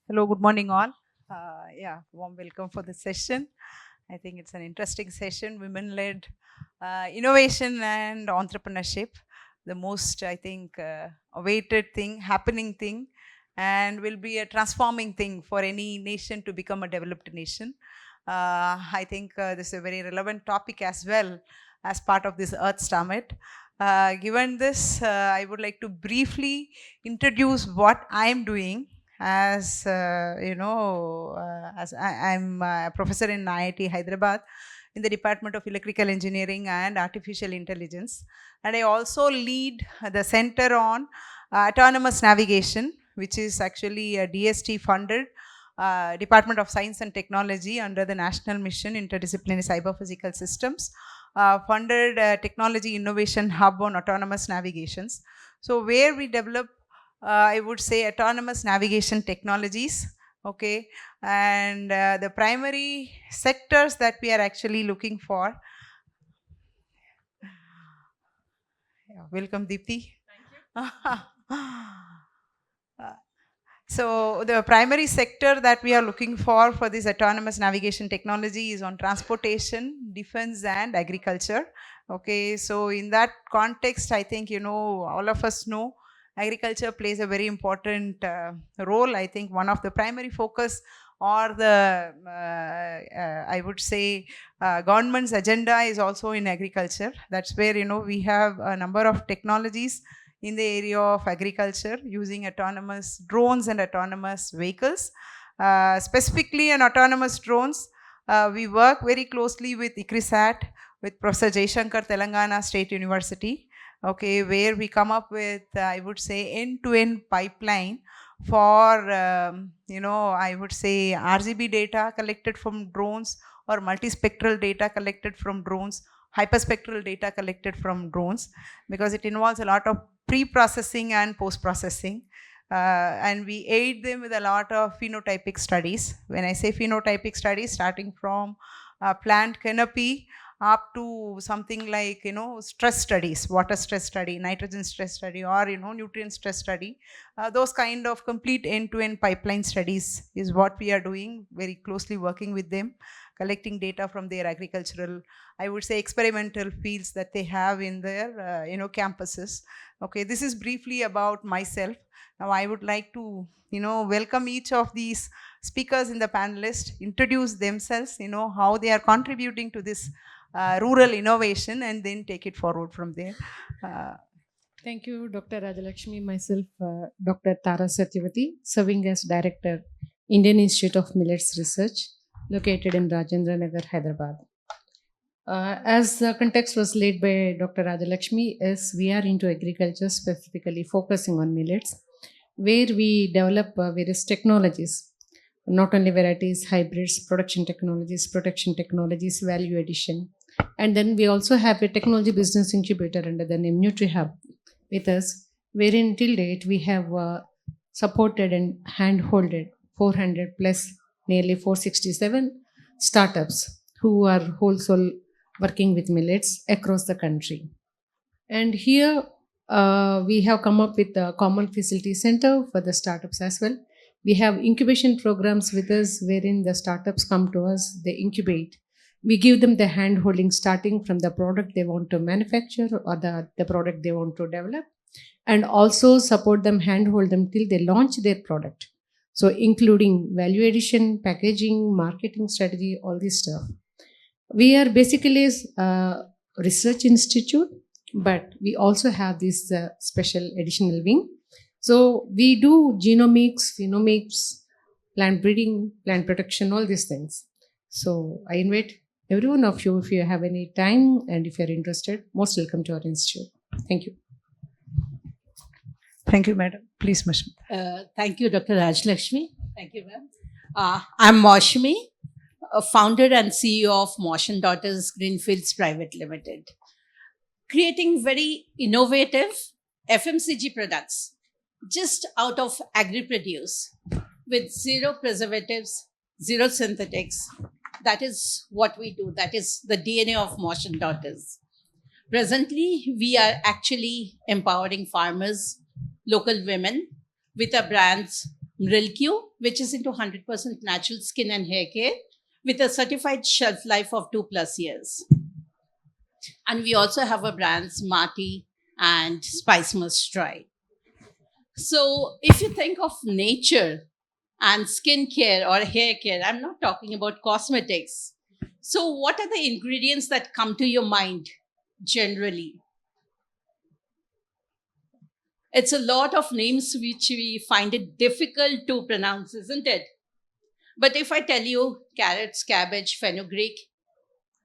Hello, good morning, all. Warm welcome for this session. I think it's an interesting session, women-led innovation and entrepreneurship. The most, I think, awaited thing, happening thing, and will be a transforming thing for any nation to become a developed nation. I think this is a very relevant topic as well as part of this Earth Summit. Given this, I would like to briefly introduce what I am doing as I'm a professor in IIT Hyderabad in the Department of Electrical Engineering and Artificial Intelligence, and I also lead the Center on Autonomous Navigation, which is actually a DST funded Department of Science and Technology under the National Mission Interdisciplinary Cyber Physical Systems, funded Technology Innovation Hub on Autonomous Navigations. So where we develop I would say autonomous navigation technologies. Okay, and the primary sectors that we are actually looking for. Yeah, welcome, Deepthi. Thank you. So the primary sector that we are looking for this autonomous navigation technology is on transportation, defense, and agriculture. Okay, so in that context, I think all of us know agriculture plays a very important role. I think one of the primary focus or the I would say government's agenda is also in agriculture. That's where we have a number of technologies in the area of agriculture using autonomous drones and autonomous vehicles. Specifically on autonomous drones, we work very closely with ICRISAT, with Professor Jaishankar, Telangana State University, okay, where we come up with, I would say, end-to-end pipeline for, I would say RGB data collected from drones or multispectral data collected from drones, hyperspectral data collected from drones, because it involves a lot of pre-processing and post-processing. And we aid them with a lot of phenotypic studies. When I say phenotypic studies, starting from plant canopy up to something like, stress studies, water stress study, nitrogen stress study, or, nutrient stress study. Those kind of complete end-to-end pipeline studies is what we are doing, very closely working with them, collecting data from their agricultural, I would say, experimental fields that they have in their, campuses. Okay, this is briefly about myself. Now I would like to, welcome each of these speakers in the panelist, introduce themselves, how they are contributing to this rural innovation, and then take it forward from there. Thank you, Dr. Rajalakshmi. Myself, Dr. Tara Satyavati, serving as Director, Indian Institute of Millets Research, located in Rajendra Nagar, Hyderabad. As the context was laid by Dr. Rajalakshmi, is we are into agriculture, specifically focusing on millets, where we develop various technologies, not only varieties, hybrids, production technologies, value addition. And then we also have a technology business incubator under the name NutriHub with us, wherein till date we have supported and hand-holded 400 plus nearly 467 startups who are wholesale working with millets across the country. And here we have come up with a common facility center for the startups as well. We have incubation programs with us wherein the startups come to us, they incubate. We give them the hand holding starting from the product they want to manufacture or the product they want to develop, and also support them, hand hold them till they launch their product. So, including value addition, packaging, marketing strategy, all this stuff. We are basically a research institute, but we also have this special additional wing. So we do genomics, phenomics, plant breeding, plant protection, all these things. So I invite every one of you, if you have any time and if you're interested, most welcome to our institute. Thank you. Thank you, madam. Please, Mashmi. Thank you, Dr. Rajalakshmi. Thank you, ma'am. I'm Maushmi, founder and CEO of Motion Daughters Greenfields Private Limited, creating very innovative FMCG products just out of agri-produce with zero preservatives, zero synthetics. That is what we do. That is the DNA of Motion Daughters. Presently, we are actually empowering farmers, local women with our brands Mrilq, which is into 100% natural skin and hair care with a certified shelf life of 2+ years. And we also have our brands Marty and Spice Must Try. So if you think of nature and skincare or hair care, I'm not talking about cosmetics. So what are the ingredients that come to your mind generally? It's a lot of names which we find it difficult to pronounce, isn't it? But if I tell you carrots, cabbage, fenugreek,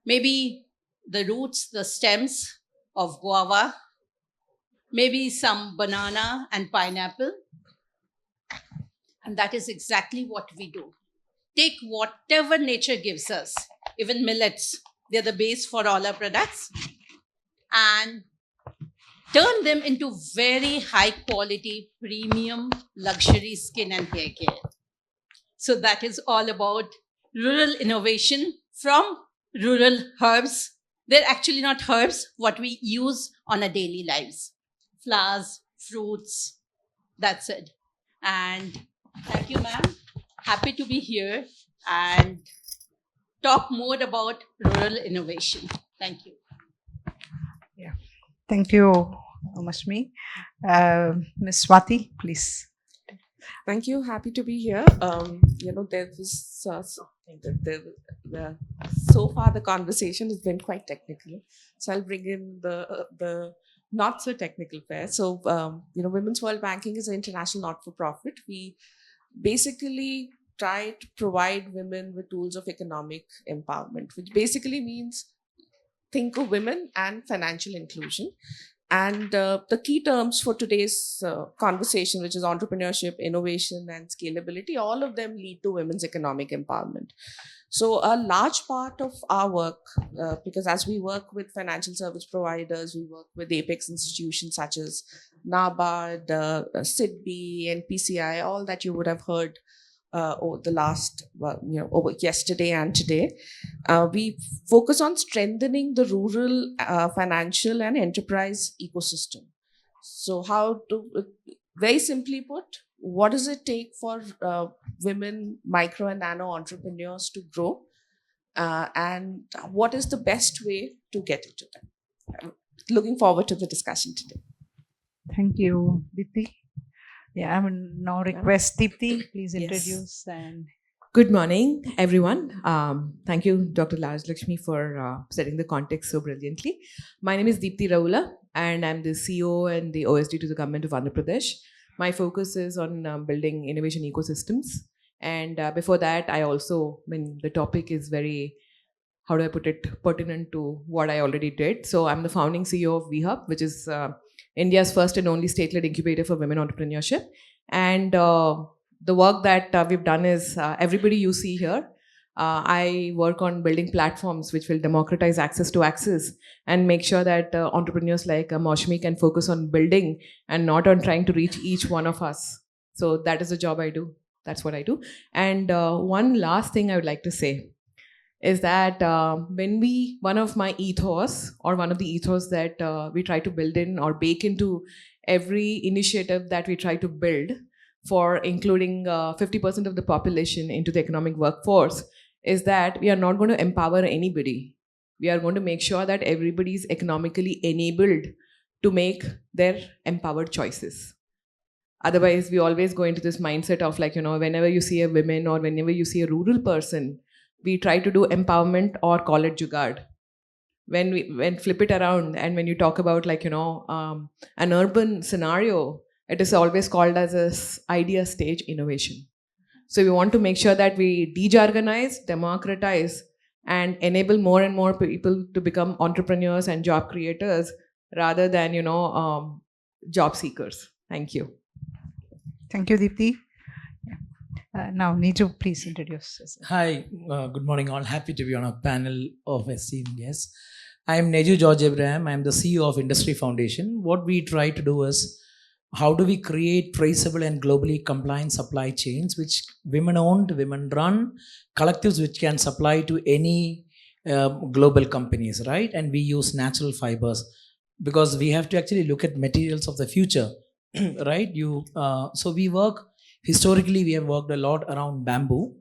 maybe the roots, the stems of guava, maybe some banana and pineapple, and that is exactly what we do. Take whatever nature gives us, even millets, they're the base for all our products, and turn them into very high quality, premium, luxury skin and hair care. So that is all about rural innovation from rural herbs. They're actually not herbs, what we use on our daily lives. Flowers, fruits, that's it. And thank you, ma'am. Happy to be here and talk more about rural innovation. Thank you. Thank you, Mashmi. Ms. Swati, please. Thank you. Happy to be here. There was so far the conversation has been quite technical, so I'll bring in the not so technical pair. So, Women's World Banking is an international not-for-profit. We basically try to provide women with tools of economic empowerment, which basically means think of women and financial inclusion. And the key terms for today's conversation, which is entrepreneurship, innovation, and scalability, all of them lead to women's economic empowerment. So a large part of our work, because as we work with financial service providers, we work with apex institutions such as NABARD, SIDBI, and PCI, all that you would have heard over the last, over yesterday and today. We focus on strengthening the rural financial and enterprise ecosystem. So very simply put, what does it take for women, micro and nano entrepreneurs to grow? And what is the best way to get it to them? I'm looking forward to the discussion today. Thank you, Deepthi. Yeah, I will now request Deepthi, please Yes. introduce and Good morning, everyone. Thank you, Dr. Rajlakshmi, for setting the context so brilliantly. My name is Deepthi Raula, and I'm the CEO and the OSD to the government of Andhra Pradesh. My focus is on building innovation ecosystems. And before that, the topic is very, how do I put it, pertinent to what I already did. So I'm the founding CEO of VHub, which is India's first and only state-led incubator for women entrepreneurship. And the work that we've done is everybody you see here. I work on building platforms which will democratize access to access and make sure that entrepreneurs like Maushmi can focus on building and not on trying to reach each one of us. So that is the job I do. That's what I do. And one last thing I would like to say is that one of my ethos, or one of the ethos that we try to build in or bake into every initiative that we try to build for including 50% of the population into the economic workforce, is that we are not going to empower anybody. We are going to make sure that everybody is economically enabled to make their empowered choices. Otherwise, we always go into this mindset of whenever you see a woman or whenever you see a rural person, we try to do empowerment or call it jugaad. When flip it around, and when you talk about an urban scenario, it is always called as a idea stage innovation. So we want to make sure that we de-jargonize, democratize, and enable more and more people to become entrepreneurs and job creators rather than job seekers. Thank you. thank you, Deepthi. Now, Niju, please introduce yourself. Hi, good morning all. Happy to be on a panel of esteemed guests. I am Neju George Abraham. I am the CEO of Industry Foundation. What we try to do is, how do we create traceable and globally compliant supply chains, which women-owned, women-run, collectives which can supply to any global companies, right? And we use natural fibers because we have to actually look at materials of the future, right? So we work Historically, we have worked a lot around bamboo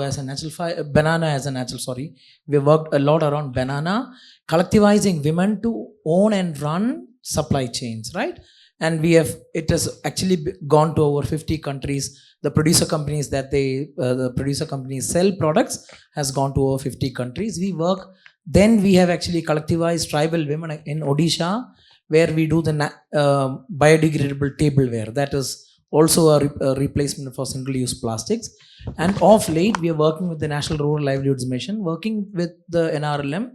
as a natural banana as a natural, sorry. We have worked a lot around banana, collectivizing women to own and run supply chains, right? And it has actually gone to over 50 countries. The producer companies sell products has gone to over 50 countries. Then we have actually collectivized tribal women in Odisha, where we do the biodegradable tableware. That is also a replacement for single-use plastics. And of late, we are working with the National Rural Livelihoods Mission, working with the NRLM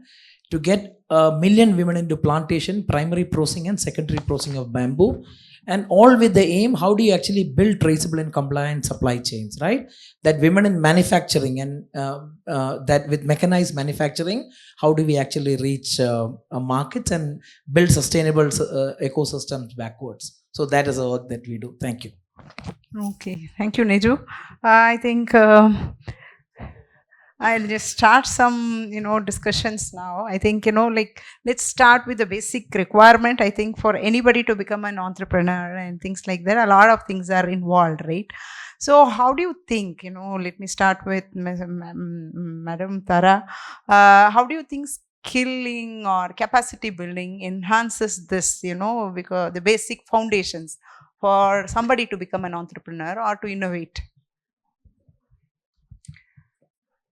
to get 1 million women into plantation, primary processing and secondary processing of bamboo. And all with the aim, how do you actually build traceable and compliant supply chains, right? That women in manufacturing and that with mechanized manufacturing, how do we actually reach markets and build sustainable ecosystems backwards? So that is the work that we do. Thank you. Okay, thank you, Neju. I think I'll just start some, discussions now. I think, let's start with the basic requirement. I think for anybody to become an entrepreneur and things like that, a lot of things are involved, right? So how do you think, let me start with Madam Tara. How do you think skilling or capacity building enhances this, because the basic foundations for somebody to become an entrepreneur or to innovate?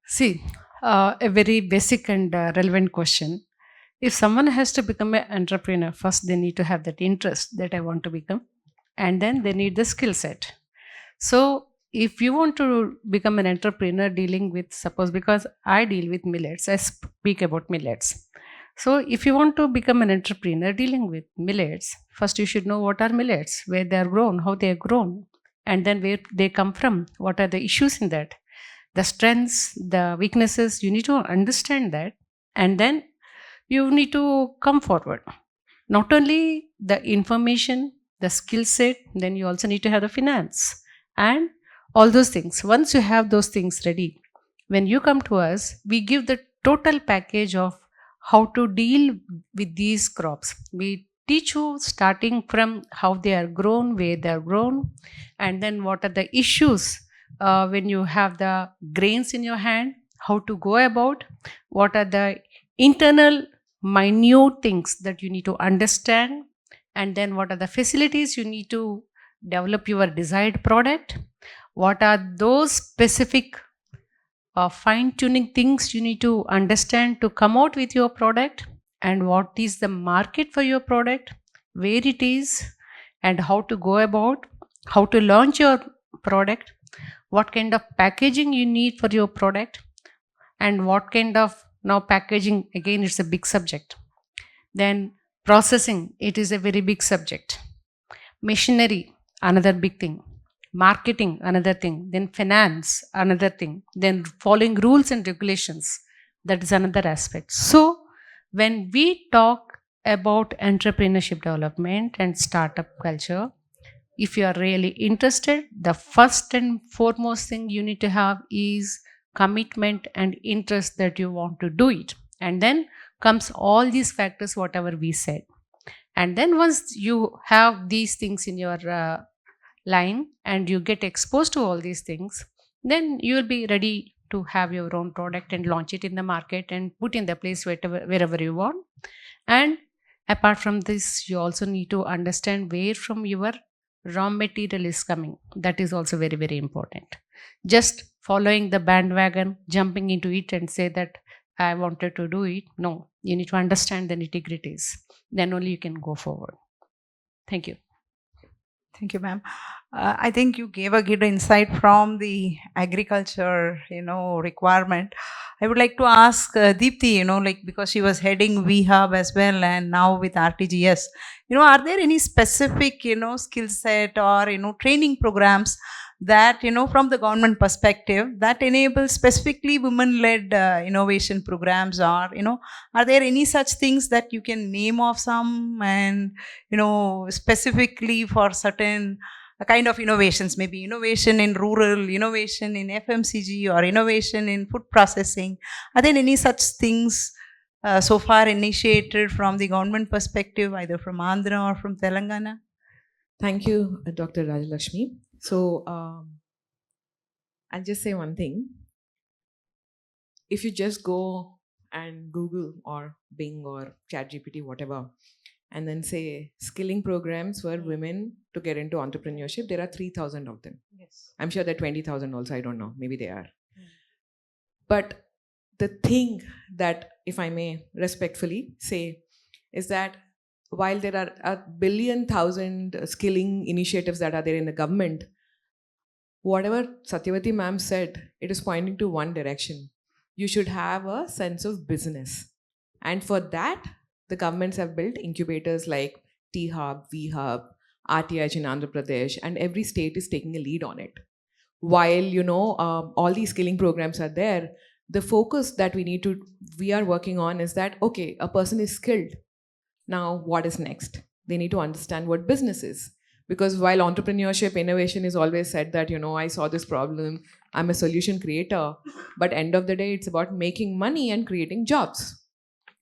See, a very basic and relevant question. If someone has to become an entrepreneur, first they need to have that interest that I want to become, and then they need the skill set. So, if you want to become an entrepreneur dealing with, suppose because I deal with millets, I speak about millets. So, if you want to become an entrepreneur dealing with millets, first you should know what are millets, where they are grown, how they are grown, and then where they come from, what are the issues in that, the strengths, the weaknesses. You need to understand that, and then you need to come forward. Not only the information, the skill set, then you also need to have the finance and all those things. Once you have those things ready, when you come to us, we give the total package of how to deal with these crops. We teach you starting from how they are grown, where they are grown, and then what are the issues when you have the grains in your hand, how to go about, what are the internal minute things that you need to understand, and then what are the facilities you need to develop your desired product, what are those specific fine-tuning things you need to understand to come out with your product, and what is the market for your product, where it is, and how to go about, how to launch your product, what kind of packaging you need for your product, and what kind of, now packaging again it's a big subject, then processing, it is a very big subject, machinery, another big thing, marketing, another thing, then finance, another thing, then following rules and regulations, that is another aspect. So when we talk about entrepreneurship development and startup culture, if you are really interested, the first and foremost thing you need to have is commitment and interest that you want to do it. And then comes all these factors, whatever we said. And then once you have these things in your line and you get exposed to all these things, then you will be ready to have your own product and launch it in the market and put in the place wherever you want. And apart from this, you also need to understand where from your raw material is coming. That is also very, very important. Just following the bandwagon, jumping into it and say that I wanted to do it. No, you need to understand the nitty-gritties. Then only you can go forward. Thank you. Thank you, ma'am. I think you gave a good insight from the agriculture, requirement. I would like to ask Deepti, because she was heading VHub as well and now with RTGS, are there any specific, skill set or, training programs that, from the government perspective that enable specifically women-led innovation programs, or, are there any such things that you can name of some and, specifically for certain kind of innovations, maybe innovation in rural, innovation in FMCG, or innovation in food processing? Are there any such things so far initiated from the government perspective, either from Andhra or from Telangana? Thank you, Dr. Rajalakshmi. So I'll just say one thing. If you just go and Google or Bing or ChatGPT, whatever, and then say skilling programs for women to get into entrepreneurship, there are 3,000 of them. Yes. I'm sure there are 20,000 also, I don't know, maybe they are. But the thing that, if I may respectfully say, is that while there are a billion thousand skilling initiatives that are there in the government, whatever Satyavati ma'am said, it is pointing to one direction. You should have a sense of business. And for that, the governments have built incubators like T-Hub, V-Hub, RTH in Andhra Pradesh, and every state is taking a lead on it. While, all these skilling programs are there, the focus that we are working on is that, okay, a person is skilled. Now, what is next? They need to understand what business is. Because while entrepreneurship, innovation is always said that, I saw this problem, I'm a solution creator. But end of the day, it's about making money and creating jobs.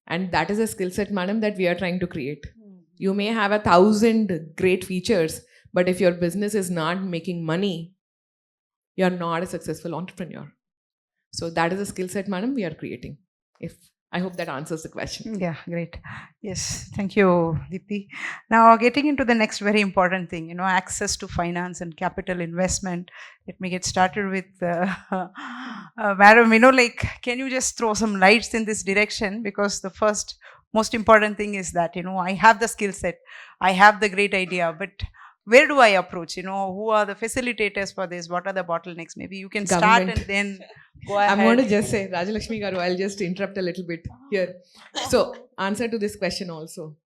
And that is a skill set, madam, that we are trying to create. You may have 1,000 great features, but if your business is not making money, you're not a successful entrepreneur. So that is a skill set, madam, we are creating. I hope that answers the question. Yeah, great. Yes, thank you, Deepthi. Now, getting into the next very important thing, access to finance and capital investment. Let me get started with Madam. Can you just throw some lights in this direction? Because the first most important thing is that, I have the skill set, I have the great idea, but where do I approach? Who are the facilitators for this? What are the bottlenecks? Maybe you can start Government. and then go ahead. I'm going to just say, Rajalakshmi Garu, I'll just interrupt a little bit here. So, answer to this question also.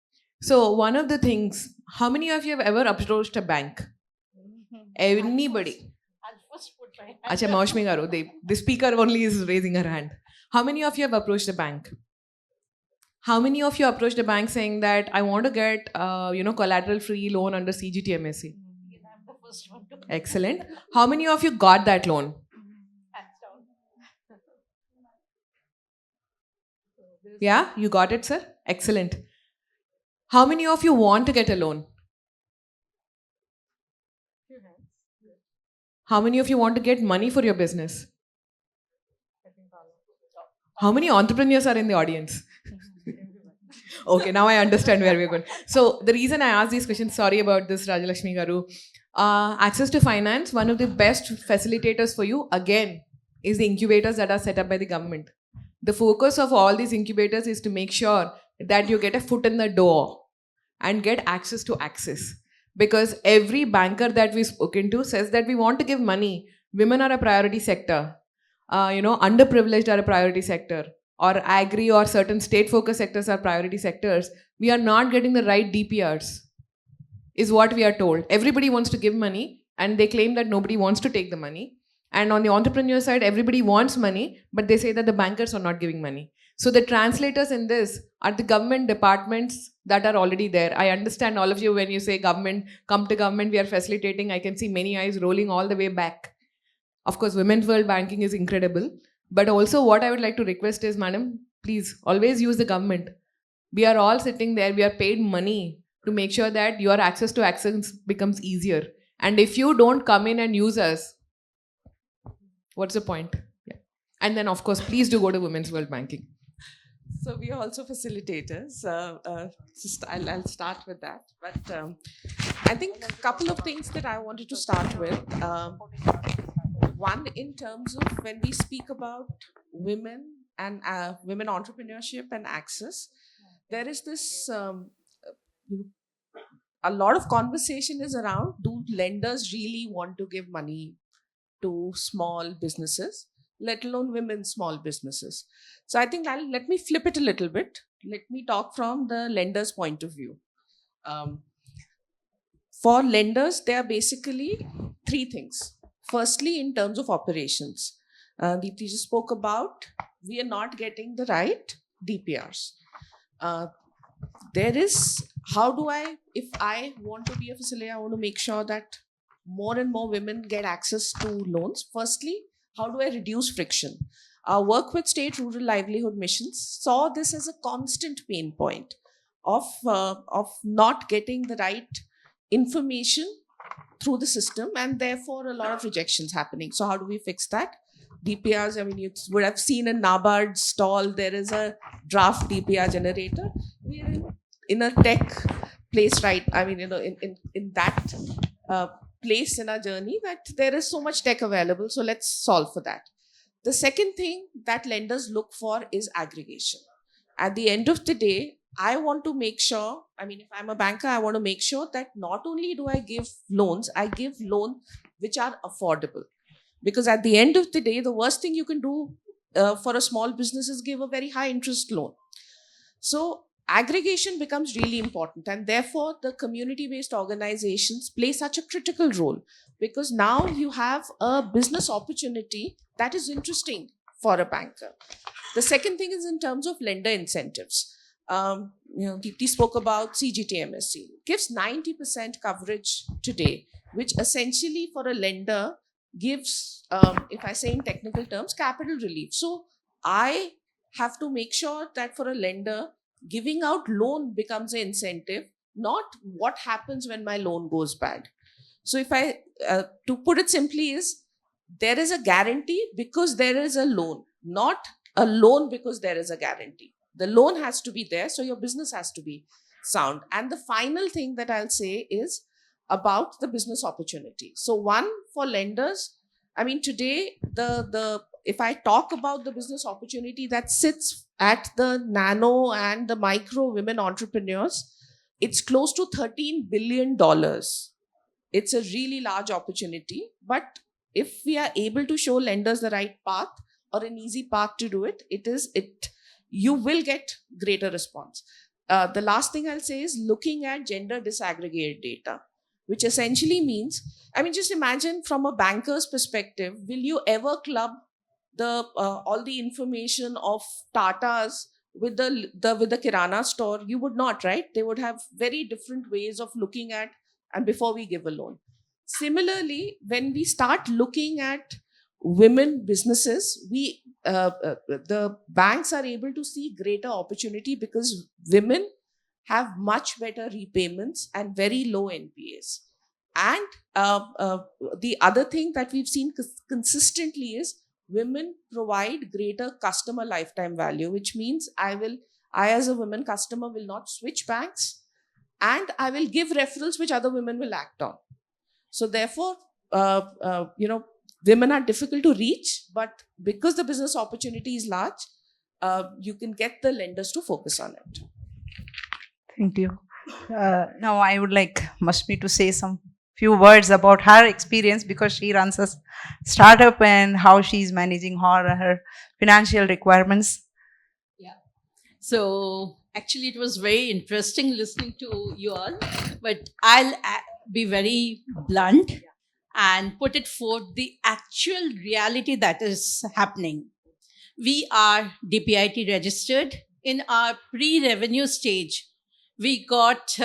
So, one of the things, how many of you have ever approached a bank? Anybody? Acha, Maushmi Garu, the speaker only is raising her hand. How many of you have approached a bank? How many of you approached a bank saying that I want to get, collateral-free loan under CGTMSE? Excellent. How many of you got that loan? Yeah, you got it, sir? Excellent. How many of you want to get a loan? How many of you want to get money for your business? How many entrepreneurs are in the audience? Okay, now I understand where we're going. So the reason I asked these questions, sorry about this, Rajalakshmi Garu. Access to finance, one of the best facilitators for you, again, is the incubators that are set up by the government. The focus of all these incubators is to make sure that you get a foot in the door and get access to access. Because every banker that we've spoken to says that we want to give money. Women are a priority sector. Underprivileged are a priority sector. Or agri or certain state focus sectors are priority sectors. We are not getting the right DPRs, is what we are told. Everybody wants to give money and they claim that nobody wants to take the money. And on the entrepreneur side, everybody wants money, but they say that the bankers are not giving money. So the translators in this are the government departments that are already there. I understand all of you when you say government, come to government, we are facilitating. I can see many eyes rolling all the way back. Of course, Women's World Banking is incredible. But also what I would like to request is, madam, please always use the government. We are all sitting there, we are paid money to make sure that your access to access becomes easier. And if you don't come in and use us, what's the point? Yeah. And then, of course, please do go to Women's World Banking. So we are also facilitators. I'll start with that. But I think a couple of things that I wanted to start with. One, in terms of when we speak about women and women entrepreneurship and access, there is this, a lot of conversation is around, do lenders really want to give money to small businesses, let alone women small businesses? So I think let me flip it a little bit. Let me talk from the lender's point of view. For lenders, there are basically three things. Firstly, in terms of operations, Deepthi just spoke about, we are not getting the right DPRs. There is, if I want to be a facilitator, I want to make sure that more and more women get access to loans. Firstly, how do I reduce friction? Our work with state rural livelihood missions saw this as a constant pain point of not getting the right information through the system, and therefore a lot of rejections happening. So how do we fix that? DPRs, I mean, you would have seen in NABARD stall, there is a draft DPR generator. We are in a tech place, right? I mean, in that place in our journey that there is so much tech available. So let's solve for that. The second thing that lenders look for is aggregation. At the end of the day, I want to make sure, I mean, if I'm a banker, I want to make sure that not only do I give loans, I give loans which are affordable. Because at the end of the day, the worst thing you can do for a small business is give a very high interest loan. So aggregation becomes really important, and therefore the community-based organizations play such a critical role, because now you have a business opportunity that is interesting for a banker. The second thing is in terms of lender incentives. Deepti spoke about CGTMSE. It gives 90% coverage today, which essentially for a lender gives, if I say in technical terms, capital relief. So I have to make sure that for a lender, giving out loan becomes an incentive, not what happens when my loan goes bad. So if I, to put it simply, is there is a guarantee because there is a loan, not a loan because there is a guarantee. The loan has to be there, so your business has to be sound. And the final thing that I'll say is about the business opportunity. So one, for lenders, I mean, today, if I talk about the business opportunity that sits at the nano and the micro women entrepreneurs, it's close to $13 billion. It's a really large opportunity. But if we are able to show lenders the right path or an easy path to do it, you will get greater response. The last thing I'll say is looking at gender disaggregated data, which essentially means, I mean, just imagine from a banker's perspective, will you ever club all the information of Tatas with the Kirana store? You would not, right? They would have very different ways of looking at, and before we give a loan. Similarly, when we start looking at women businesses, the banks are able to see greater opportunity because women have much better repayments and very low NPAs. And the other thing that we've seen consistently is women provide greater customer lifetime value, which means I as a women customer will not switch banks, and I will give referrals which other women will act on. So therefore, women are difficult to reach, but because the business opportunity is large, you can get the lenders to focus on it. Thank you. Now I would like Mashmi to say some few words about her experience, because she runs a startup and how she's managing her financial requirements. Yeah. So actually, it was very interesting listening to you all, but I'll be very blunt and put it forth the actual reality that is happening. We are DPIT registered. In our pre-revenue stage, we got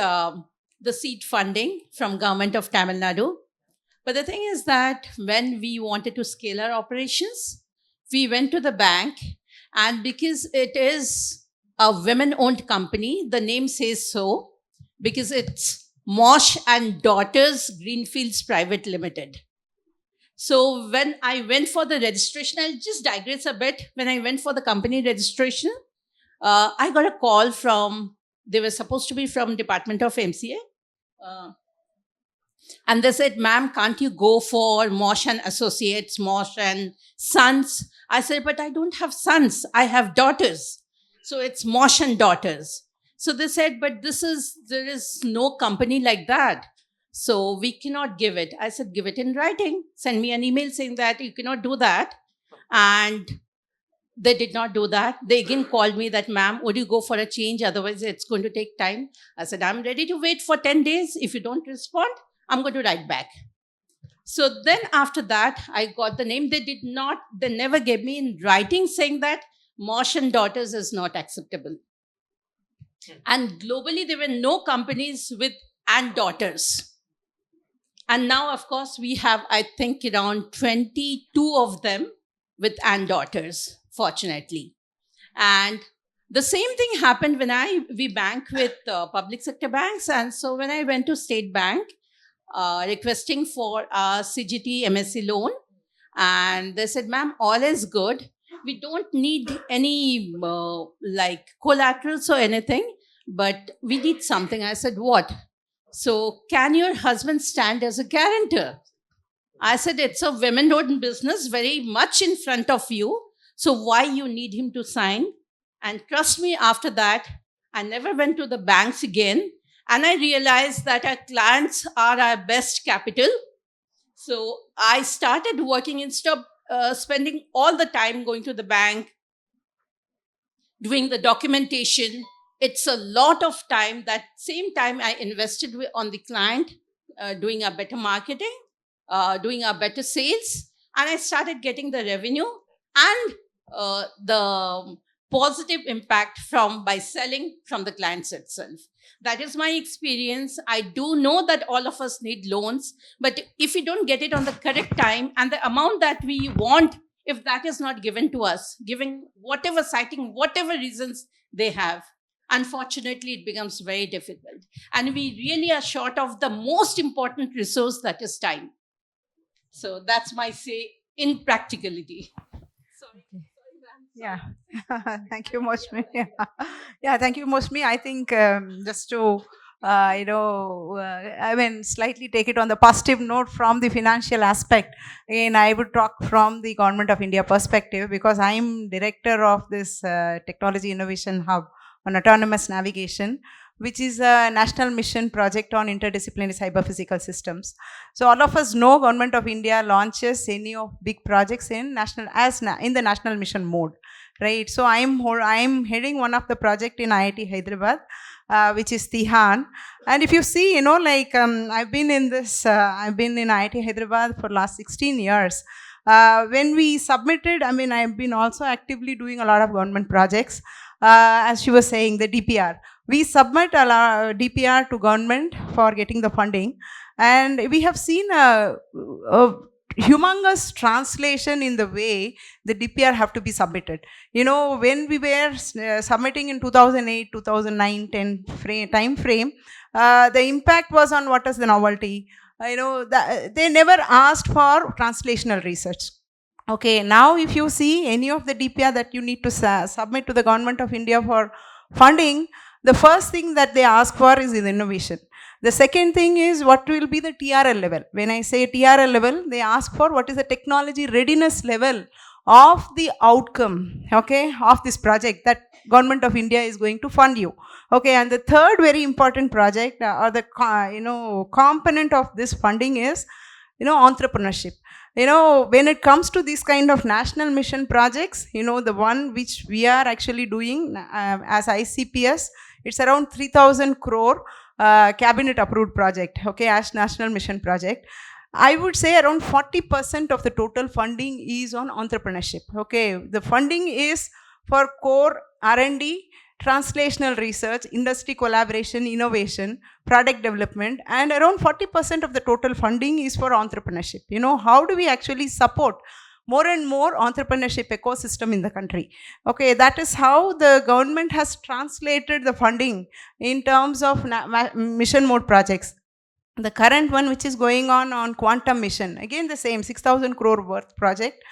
the seed funding from Government of Tamil Nadu. But the thing is that when we wanted to scale our operations, we went to the bank, and because it is a women-owned company, the name says so, because it's Mosh and Daughters Greenfields Private Limited. So when I went for the registration, I'll just digress a bit. When I went for the company registration, I got a call from, they were supposed to be from Department of MCA. And they said, ma'am, can't you go for Mosh and Associates, Mosh and Sons? I said, but I don't have sons, I have daughters. So it's Mosh and Daughters. So they said, but there is no company like that. So we cannot give it. I said, give it in writing. Send me an email saying that you cannot do that. And they did not do that. They again called me that, ma'am, would you go for a change? Otherwise, it's going to take time. I said, I'm ready to wait for 10 days. If you don't respond, I'm going to write back. So then after that, I got the name. They never gave me in writing saying that Mosh and Daughters is not acceptable. And globally, there were no companies with and daughters. And now, of course, we have, I think, around 22 of them with and daughters, fortunately. And the same thing happened when we bank with public sector banks. And so when I went to State Bank, requesting for a CGT MSc loan. And they said, ma'am, all is good. We don't need any like collaterals or anything, but we need something. I said, what? So, can your husband stand as a guarantor? I said, it's a women-owned business, very much in front of you. So, why you need him to sign? And trust me, after that, I never went to the banks again. And I realized that our clients are our best capital. So, I started working instead of spending all the time going to the bank, doing the documentation. It's a lot of time. That same time I invested on the client, doing a better marketing, doing a better sales, and I started getting the revenue and the positive impact from by selling from the clients itself. That is my experience. I do know that all of us need loans, but if we don't get it on the correct time and the amount that we want, if that is not given to us, giving whatever, citing whatever reasons they have, unfortunately, it becomes very difficult. And we really are short of the most important resource, that is time. So that's my say in practicality. Sorry. Yeah. Thank you, Moshmi. Yeah, thank you, Moshmi. I think just to, I mean, slightly take it on the positive note from the financial aspect. Again, I would talk from the Government of India perspective because I'm director of this Technology Innovation Hub on autonomous navigation, which is a national mission project on interdisciplinary cyber physical systems. So all of us know Government of India launches any of big projects in in the national mission mode, right? So I'm heading one of the project in IIT Hyderabad, which is Tihan. And if you see, I've been in IIT Hyderabad for last 16 years. When we submitted, I've been also actively doing a lot of government projects. As she was saying, the DPR. We submit a DPR to government for getting the funding, and we have seen a humongous translation in the way the DPR have to be submitted. When we were submitting in 2008, 2009, 10 time frame, the impact was on what is the novelty. They never asked for translational research. Okay, now if you see any of the DPR that you need to submit to the Government of India for funding, the first thing that they ask for is innovation. The second thing is what will be the TRL level. When I say TRL level, they ask for what is the technology readiness level of the outcome, okay, of this project that Government of India is going to fund you. Okay, and the third very important project or the component of this funding is entrepreneurship. When it comes to this kind of national mission projects, the one which we are actually doing as ICPS, it's around 3,000 crore cabinet approved project, okay, as national mission project. I would say around 40% of the total funding is on entrepreneurship. Okay, the funding is for core R&D, translational research, industry collaboration, innovation, product development, and around 40% of the total funding is for entrepreneurship. How do we actually support more and more entrepreneurship ecosystem in the country? Okay, that is how the government has translated the funding in terms of mission mode projects. The current one which is going on quantum mission, again the same 6,000 crore worth project.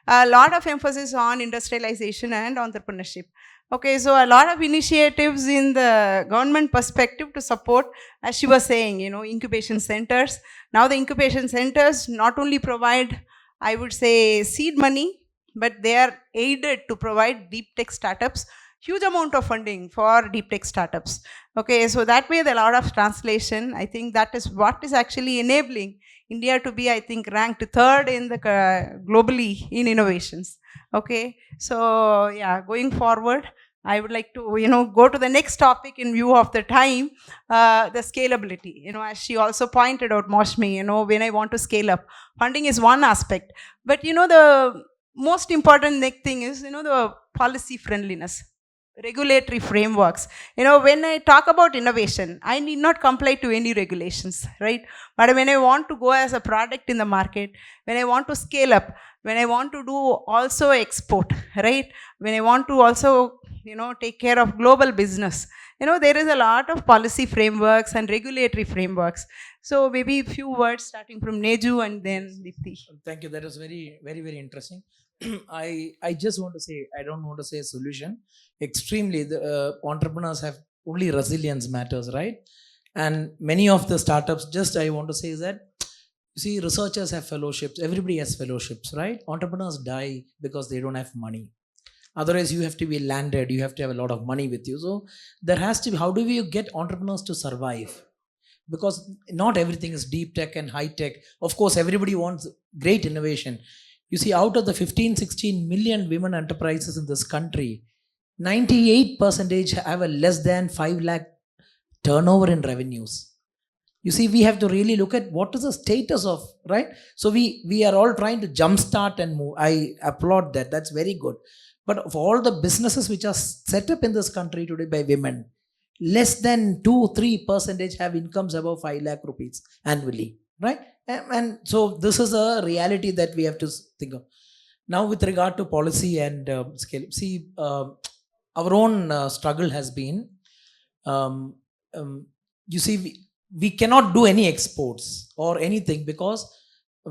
A lot of emphasis on industrialization and entrepreneurship. Okay, so a lot of initiatives in the government perspective to support, as she was saying, incubation centers. Now the incubation centers not only provide, I would say, seed money, but they are aided to provide deep tech startups, huge amount of funding for deep tech startups. Okay, so that way there are a lot of translation. I think that is what is actually enabling India to be, I think, ranked third in the globally in innovations. Okay, so yeah, going forward, I would like to, go to the next topic in view of the time, the scalability. As she also pointed out, Moshmi, when I want to scale up, funding is one aspect. But, the most important next thing is, the policy friendliness, regulatory frameworks. When I talk about innovation, I need not comply to any regulations, right? But when I want to go as a product in the market, when I want to scale up, when I want to do also export, right? When I want to also, take care of global business, there is a lot of policy frameworks and regulatory frameworks. So maybe a few words starting from Neju and then Dipti. Thank you. That was very, very, very interesting. I just want to say, I don't want to say a solution. Extremely, the entrepreneurs have only resilience matters, right? And many of the startups, just I want to say is that, you see, researchers have fellowships. Everybody has fellowships, right? Entrepreneurs die because they don't have money. Otherwise, you have to be landed. You have to have a lot of money with you. So there has to be, how do we get entrepreneurs to survive? Because not everything is deep tech and high tech. Of course, everybody wants great innovation. You see, out of the 15-16 million women enterprises in this country, 98% have a less than 5 lakh turnover in revenues. You see, we have to really look at what is the status of, right? So we are all trying to jumpstart and move. I applaud that. That's very good. But of all the businesses which are set up in this country today by women, less than 2-3% have incomes above 5 lakh rupees annually, right? And so this is a reality that we have to think of. Now, with regard to policy and scale, see, our own struggle has been, you see, we cannot do any exports or anything because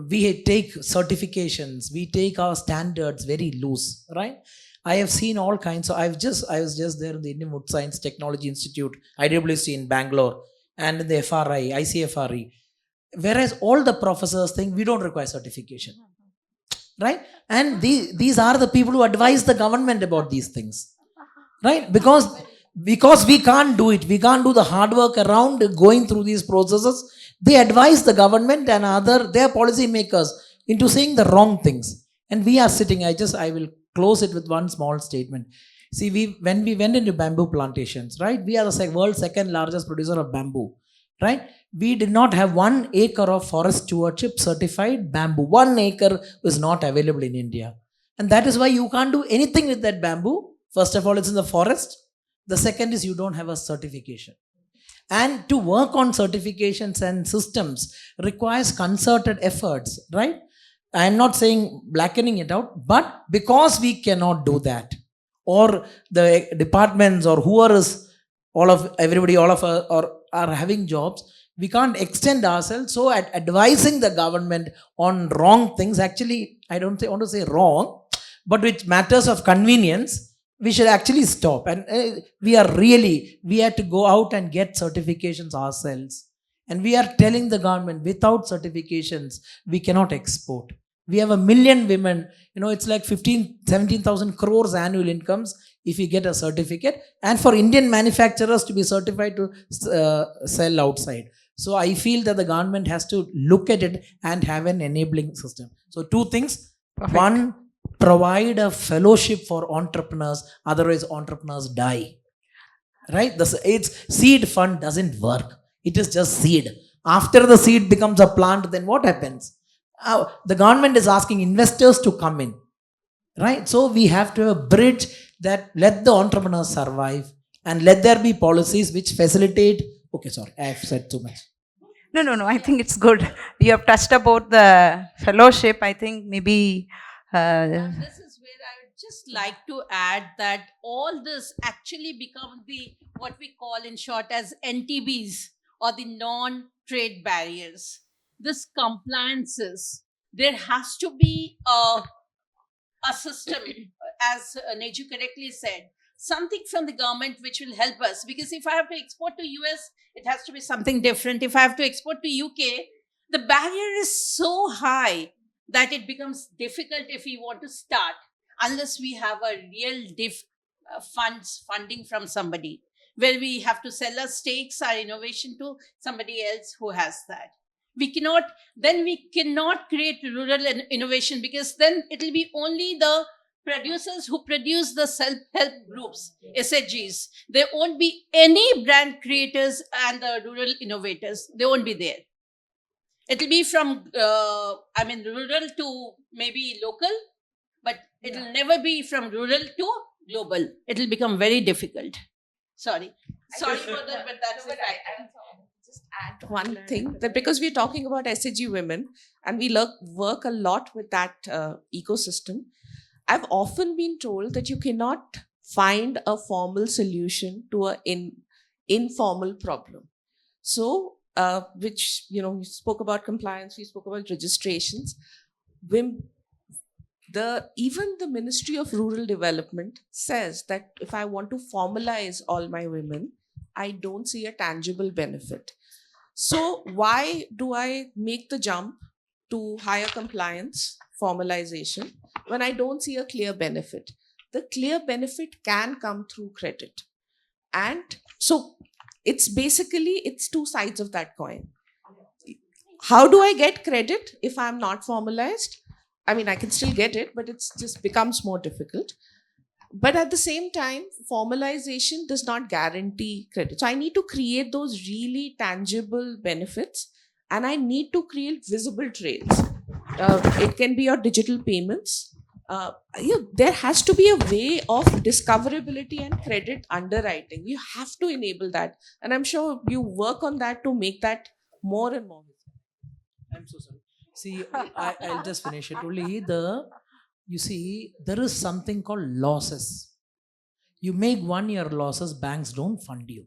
we take certifications, we take our standards very loose, right? I have seen all kinds. So I was just there in the Indian Wood Science Technology Institute, IWC in Bangalore, and in the FRI, ICFRE. Whereas all the professors think we don't require certification, right? And these are the people who advise the government about these things, right? Because we can't do it. We can't do the hard work around going through these processes. They advise the government and their policy makers into saying the wrong things. And we are sitting, I will close it with one small statement. See, when we went into bamboo plantations, right? We are the world's second largest producer of bamboo, right? We did not have 1 acre of forest stewardship certified bamboo. 1 acre was not available in India. And that is why you can't do anything with that bamboo. First of all, it's in the forest. The second is you don't have a certification. And to work on certifications and systems requires concerted efforts, right? I'm not saying blackening it out, but because we cannot do that, or the departments or whoever is all of us are having jobs, we can't extend ourselves. So at advising the government on wrong things, actually, I don't want to say wrong, but which matters of convenience, we should actually stop. And we had to go out and get certifications ourselves. And we are telling the government, without certifications, we cannot export. We have 1 million women, it's like 17,000 crores annual incomes if you get a certificate. And for Indian manufacturers to be certified to sell outside. So I feel that the government has to look at it and have an enabling system. So 2 things. Perfect. One, provide a fellowship for entrepreneurs. Otherwise, entrepreneurs die. Right? It's seed fund doesn't work. It is just seed. After the seed becomes a plant, then what happens? The government is asking investors to come in. Right? So we have to have a bridge that let the entrepreneurs survive and let there be policies which facilitate. Okay, sorry, I have said too much. No. I think it's good. You have touched about the fellowship. I think maybe. This is where I would just like to add that all this actually becomes what we call in short as NTBs, or the non-trade barriers. This compliances, there has to be a system, as Neju correctly said, something from the government which will help us. Because if I have to export to US, it has to be something different. If I have to export to UK, the barrier is so high that it becomes difficult if we want to start, unless we have a real funding from somebody, where we have to sell our stakes, our innovation to somebody else who has that. We cannot create rural innovation, because then it will be only the producers who produce the self-help groups, SHGs. There won't be any brand creators and the rural innovators. They won't be there. It will be from, rural to maybe local, but it will never be from rural to global. It will become very difficult. Sorry for that, but that's the fact. Just add one thing, that because we're talking about SHG women and we work a lot with that ecosystem, I've often been told that you cannot find a formal solution to informal problem. So, which, you know, we spoke about compliance, we spoke about registrations. Even the Ministry of Rural Development says that if I want to formalize all my women, I don't see a tangible benefit. So why do I make the jump to higher compliance, formalization, when I don't see a clear benefit? The clear benefit can come through credit. And so it's two sides of that coin. How do I get credit if I'm not formalized? I mean, I can still get it, but it's just becomes more difficult. But at the same time, formalization does not guarantee credit. So I need to create those really tangible benefits, and I need to create visible trails. It can be your digital payments. There has to be a way of discoverability and credit underwriting. You have to enable that. And I'm sure you work on that to make that more and more. I'm so sorry. See, I'll just finish it. Only you see, there is something called losses. You make 1 year losses, banks don't fund you.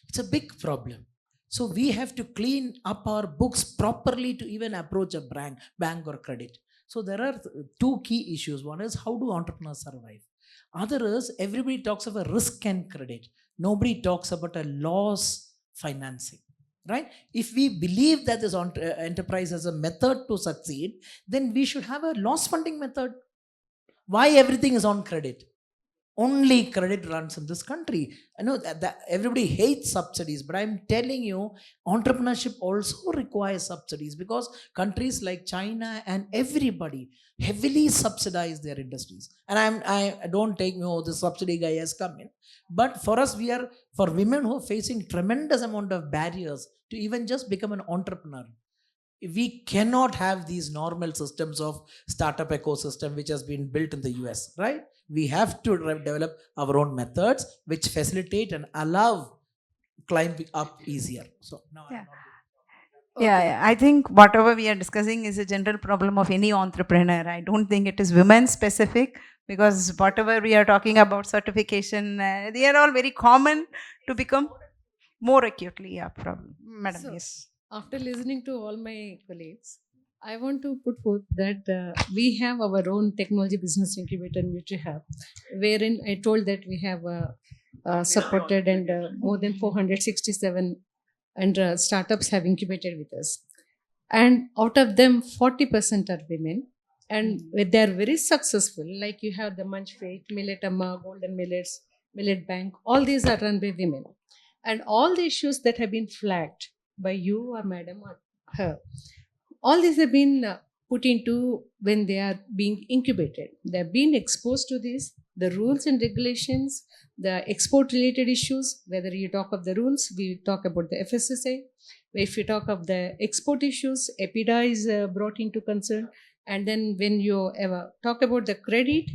It's a big problem. So we have to clean up our books properly to even approach a bank or credit. So there are two key issues. One is, how do entrepreneurs survive? Other is, everybody talks about risk and credit. Nobody talks about a loss financing. Right? If we believe that this enterprise has a method to succeed, then we should have a loss funding method. Why everything is on credit? Only credit runs in this country. I know that everybody hates subsidies, but I'm telling you, entrepreneurship also requires subsidies, because countries like China and everybody heavily subsidize their industries. And I don't take me, oh, the subsidy guy has come in. But for us, for women who are facing tremendous amount of barriers to even just become an entrepreneur, we cannot have these normal systems of startup ecosystem which has been built in the US, right? We have to develop our own methods which facilitate and allow climbing up easier. So now Yeah. I'm not Yeah, I think whatever we are discussing is a general problem of any entrepreneur. I don't think it is women specific, because whatever we are talking about certification, they are all very common to become more acutely. Yeah, problem. Madam, So- yes. After listening to all my colleagues, I want to put forth that we have our own technology business incubator in which we have, wherein I told that we have supported and more than 467 and startups have incubated with us. And out of them, 40% are women. And they are very successful. Like you have the Munch Fate, Millet Amma, Golden Millets, Millet Bank, all these are run by women. And all the issues that have been flagged by you or madam or her, all these have been put into when they are being incubated. They have been exposed to this, the rules and regulations, the export related issues. Whether you talk of the rules, we talk about the FSSA. If you talk of the export issues, EPIDA is brought into concern. And then when you ever talk about the credit,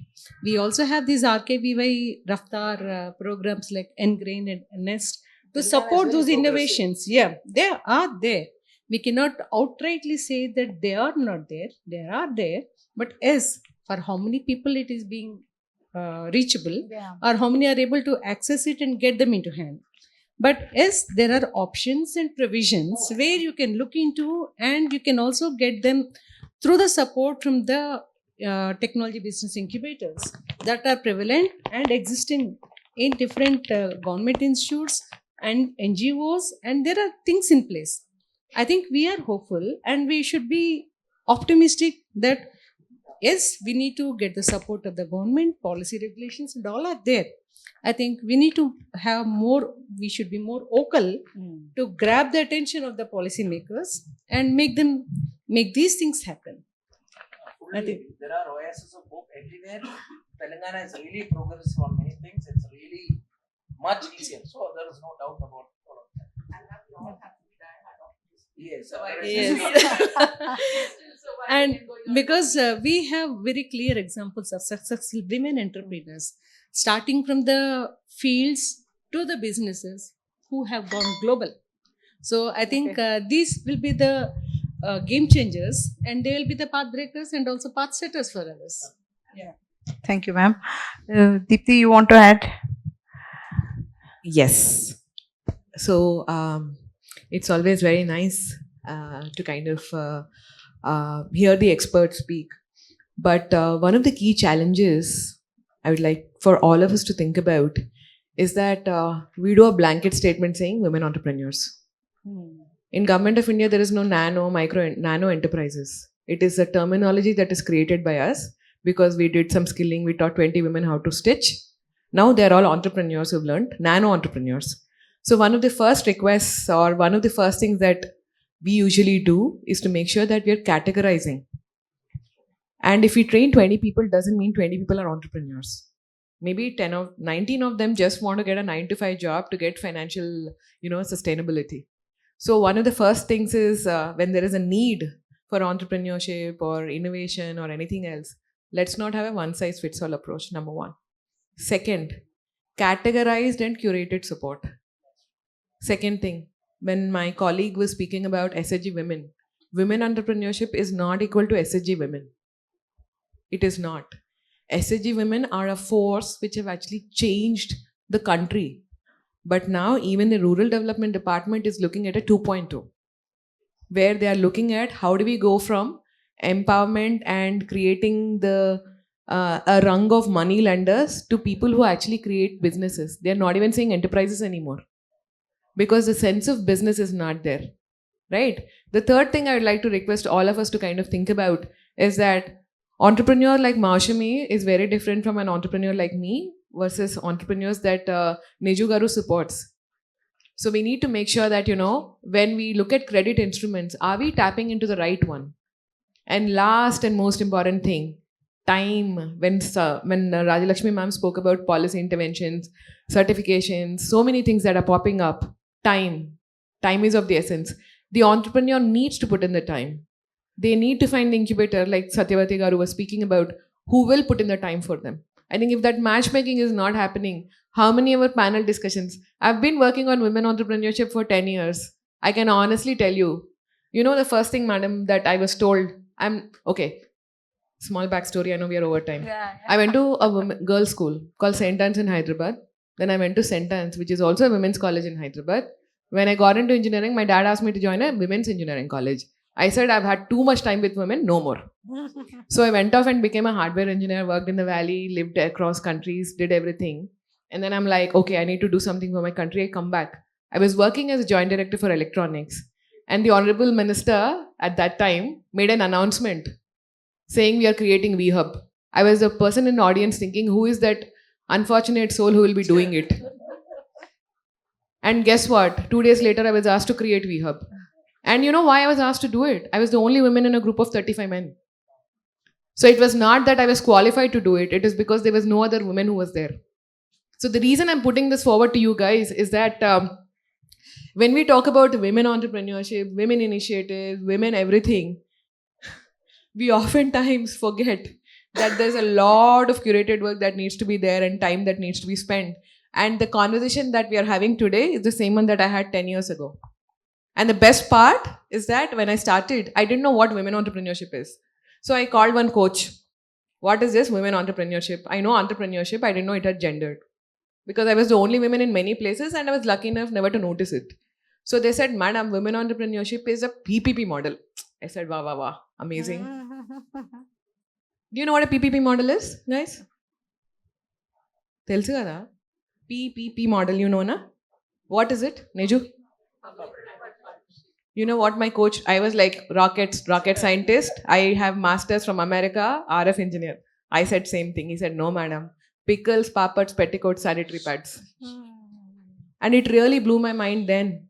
we also have these RKVY Raftar programs like Engrain and Nest to support those innovations. Yeah, they are there. We cannot outrightly say that they are not there. They are there. But yes, for how many people it is being reachable, Yeah. or how many are able to access it and get them into hand. But yes, there are options and provisions where you can look into, and you can also get them through the support from the technology business incubators that are prevalent and existing in different government institutes and NGOs, and there are things in place. I think we are hopeful and we should be optimistic that yes, we need to get the support of the government, policy regulations, and all are there. I think we need to have more, we should be more vocal to grab the attention of the policymakers and make these things happen. I think there are oases of hope everywhere. Telangana is really progressive on many things. It's really much easier. So there is no doubt about all of that. Yes. Yes. And because we have very clear examples of successful women entrepreneurs, starting from the fields to the businesses who have gone global. So I think these will be the game changers, and they will be the path breakers and also path setters for others. Thank you, ma'am. Deepthi, you want to add? Yes. So it's always very nice to kind of hear the experts speak. But one of the key challenges I would like for all of us to think about is that we do a blanket statement saying women entrepreneurs. In Government of India, there is no nano, micro, nano enterprises. It is a terminology that is created by us because we did some skilling. We taught 20 women how to stitch. Now they're all entrepreneurs who've learned, nano entrepreneurs. So one of the first requests or one of the first things that we usually do is to make sure that we are categorizing. And if we train 20 people, doesn't mean 20 people are entrepreneurs. Maybe 19 of them just want to get a 9 to 5 job to get financial, sustainability. So one of the first things is when there is a need for entrepreneurship or innovation or anything else, let's not have a one size fits all approach, number one. Second, categorized and curated support. Second thing, when my colleague was speaking about SHG women, women entrepreneurship is not equal to SHG women. It is not. SHG women are a force which have actually changed the country. But now even the Rural Development Department is looking at a 2.0, where they are looking at how do we go from empowerment and creating a rung of money lenders to people who actually create businesses. They're not even saying enterprises anymore because the sense of business is not there, right? The third thing I would like to request all of us to kind of think about is that entrepreneur like Maushami is very different from an entrepreneur like me versus entrepreneurs that Neju Garu supports. So we need to make sure that, when we look at credit instruments, are we tapping into the right one? And last and most important thing, time. When Rajalakshmi ma'am spoke about policy interventions, certifications, so many things that are popping up, time is of the essence. The entrepreneur needs to put in the time. They need to find the incubator, like Satyavati Garu was speaking about, who will put in the time for them. I think if that matchmaking is not happening, how many of our panel discussions? I've been working on women entrepreneurship for 10 years. I can honestly tell you, the first thing, madam, that I was told, small backstory, I know we are over time. Yeah. I went to a girls' school called St. Anne's in Hyderabad. Then I went to St. Anne's, which is also a women's college in Hyderabad. When I got into engineering, my dad asked me to join a women's engineering college. I said, I've had too much time with women, no more. So I went off and became a hardware engineer, worked in the valley, lived across countries, did everything. And then I'm like, okay, I need to do something for my country. I come back. I was working as a joint director for electronics. And the honorable minister at that time made an announcement saying we are creating VHub. I was the person in the audience thinking, who is that unfortunate soul who will be doing it? And guess what? 2 days later, I was asked to create VHub. And you know why I was asked to do it? I was the only woman in a group of 35 men. So it was not that I was qualified to do it. It is because there was no other woman who was there. So the reason I'm putting this forward to you guys is that when we talk about women entrepreneurship, women initiatives, women everything, we oftentimes forget that there's a lot of curated work that needs to be there and time that needs to be spent. And the conversation that we are having today is the same one that I had 10 years ago. And the best part is that when I started, I didn't know what women entrepreneurship is. So I called one coach. What is this women entrepreneurship? I know entrepreneurship. I didn't know it had gendered. Because I was the only woman in many places and I was lucky enough never to notice it. So they said, madam, women entrepreneurship is a PPP model. I said, wow, wow, wow. Amazing. Do you know what a PPP model is, guys? Telsu kada? PPP model, you know, na? What is it, Neju? You know what my coach, I was like, rocket scientist. I have masters from America, RF engineer. I said same thing. He said, no, madam. Pickles, papads, petticoats, sanitary pads. And it really blew my mind then.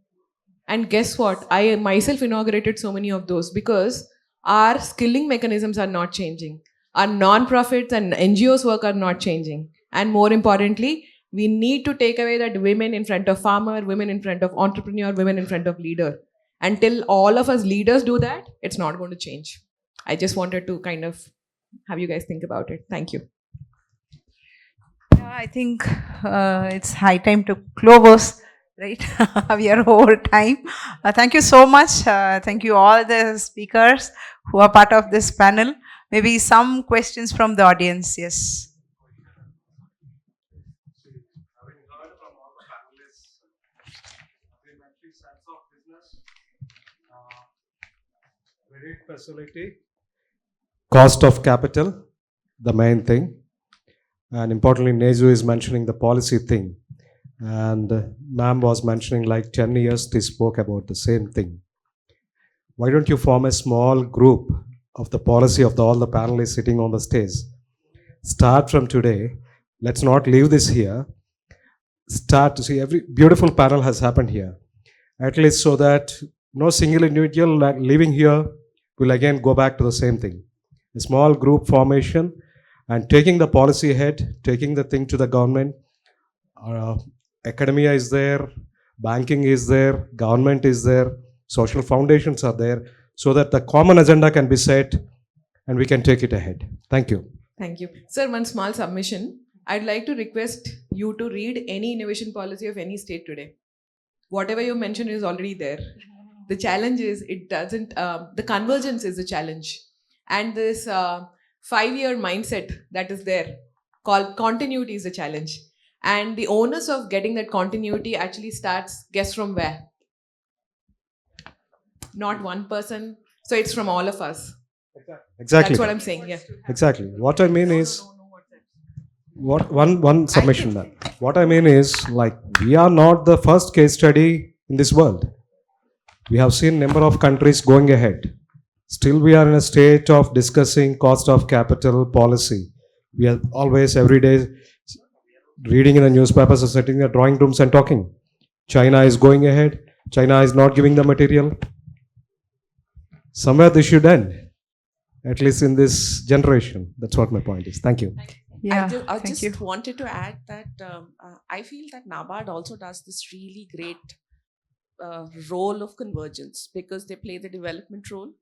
And guess what? I myself inaugurated so many of those because our skilling mechanisms are not changing. Our non-profits and NGOs work are not changing. And more importantly, we need to take away that women in front of farmer, women in front of entrepreneur, women in front of leader. Until all of us leaders do that, it's not going to change. I just wanted to kind of have you guys think about it. Thank you. Yeah, I think it's high time to close, right? We are over time. Thank you so much. Thank you all the speakers who are part of this panel. Maybe some questions from the audience. Yes. Great facility. Cost of capital, the main thing. And importantly, Neju is mentioning the policy thing. And ma'am was mentioning like 10 years they spoke about the same thing. Why don't you form a small group of the policy of all the panelists sitting on the stage? Start from today. Let's not leave this here. Start to see every beautiful panel has happened here. At least so that no single individual living here will again go back to the same thing. A small group formation and taking the policy ahead, taking the thing to the government. Academia is there, banking is there, government is there, social foundations are there, so that the common agenda can be set and we can take it ahead. Thank you. Thank you. Sir, one small submission. I'd like to request you to read any innovation policy of any state today. Whatever you mentioned is already there. The challenge is it doesn't, the convergence is the challenge. And this 5-year mindset that is there, called continuity, is a challenge. And the onus of getting that continuity actually starts, guess from where? Not one person. So it's from all of us. Exactly. That's what I'm saying. Yeah. Exactly. What I mean is, one submission then. What I mean is, like, we are not the first case study in this world. We have seen number of countries going ahead. Still, we are in a state of discussing cost of capital policy. We are always, every day, reading in the newspapers or sitting in the drawing rooms and talking. China is going ahead. China is not giving the material. Somewhere this should end, at least in this generation. That's what my point is. Thank you. Yeah, I thank just you. wanted to add that I feel that NABARD also does this really great role of convergence because they play the development role.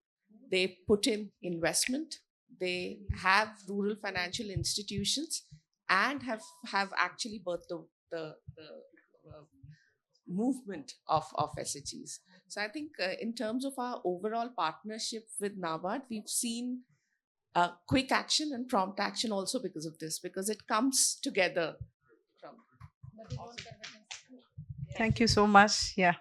They put in investment. They have rural financial institutions and have actually birthed the movement of SHEs. So I think in terms of our overall partnership with NABARD, we've seen quick action and prompt action also because of this, because it comes together from. Thank you so much. Yeah.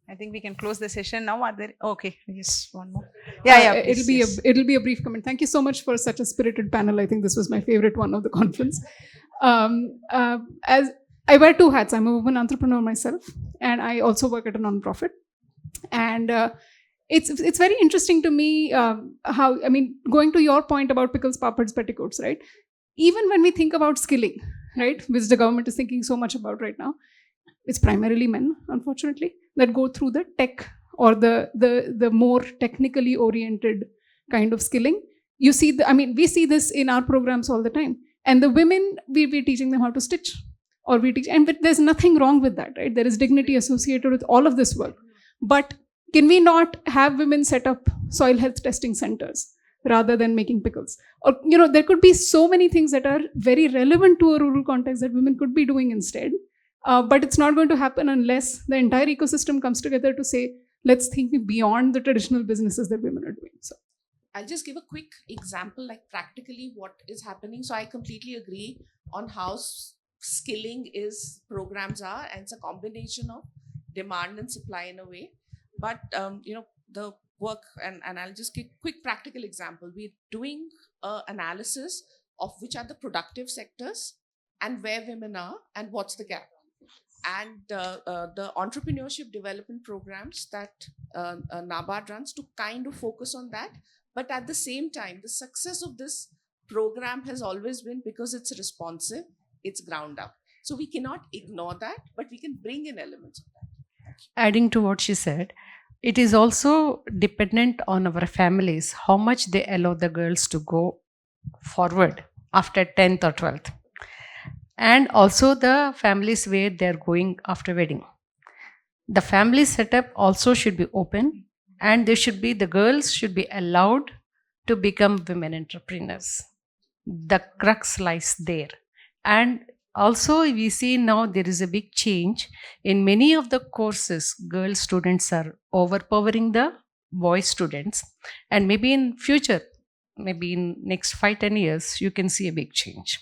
I think we can close the session now. Are there? Okay, just one more. Yeah. It'll please, be yes. it'll be a brief comment. Thank you so much for such a spirited panel. I think this was my favorite one of the conference. As I wear two hats, I'm a woman entrepreneur myself, and I also work at a nonprofit. And it's very interesting to me how, I mean, going to your point about pickles, papads, petticoats, right? Even when we think about skilling, right, which the government is thinking so much about right now, it's primarily men, unfortunately, that go through the tech or the more technically oriented kind of skilling. You see, we see this in our programs all the time. And the women, we're teaching them how to stitch, or we teach, and there's nothing wrong with that, right? There is dignity associated with all of this work. But can we not have women set up soil health testing centers rather than making pickles? Or, there could be so many things that are very relevant to a rural context that women could be doing instead. But it's not going to happen unless the entire ecosystem comes together to say, let's think beyond the traditional businesses that women are doing. So I'll just give a quick example, like practically what is happening. So I completely agree on how skilling programs are, and it's a combination of demand and supply in a way. But, the work, and I'll just give a quick practical example. We're doing analysis of which are the productive sectors and where women are and what's the gap. And the entrepreneurship development programs that NABARD runs to kind of focus on that. But at the same time, the success of this program has always been because it's responsive, it's ground up. So we cannot ignore that, but we can bring in elements of that. Adding to what she said, it is also dependent on our families, how much they allow the girls to go forward after 10th or 12th. And also the families where they're going after wedding. The family setup also should be open, and the girls should be allowed to become women entrepreneurs. The crux lies there. And also we see now there is a big change in many of the courses. Girl students are overpowering the boy students, and maybe in future, maybe in next 5-10 years, you can see a big change.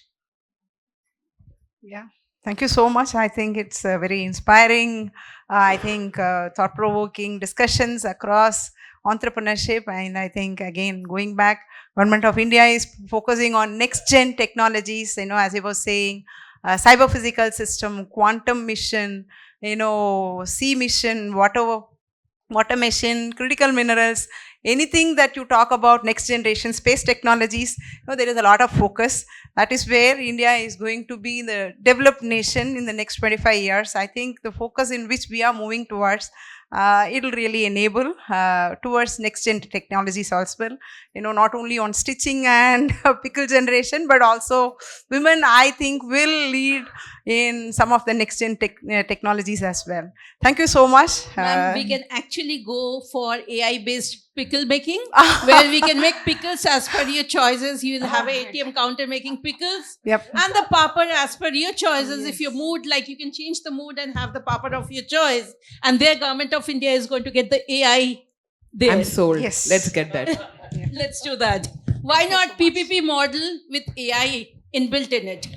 Yeah. Thank you so much. I think it's very inspiring. I think thought-provoking discussions across entrepreneurship. And I think, again, going back, Government of India is focusing on next gen technologies, as I was saying, cyber physical system, quantum mission, sea mission, water mission, critical minerals, anything that you talk about next generation space technologies, there is a lot of focus. That is where India is going to be the developed nation in the next 25 years. I think the focus in which we are moving towards, it will really enable towards next gen technologies as well. Not only on stitching and pickle generation, but also women, I think, will lead in some of the next gen technologies as well. Thank you so much. Ma'am, we can actually go for AI-based pickle making, where we can make pickles as per your choices. You will have an ATM counter making pickles. Yep. And the papad as per your choices. If your mood, like you can change the mood and have the papad of your choice. And their Government of India is going to get the AI there. I'm sold. Yes. Let's get that. Let's do that. Why not PPP model with AI inbuilt in it?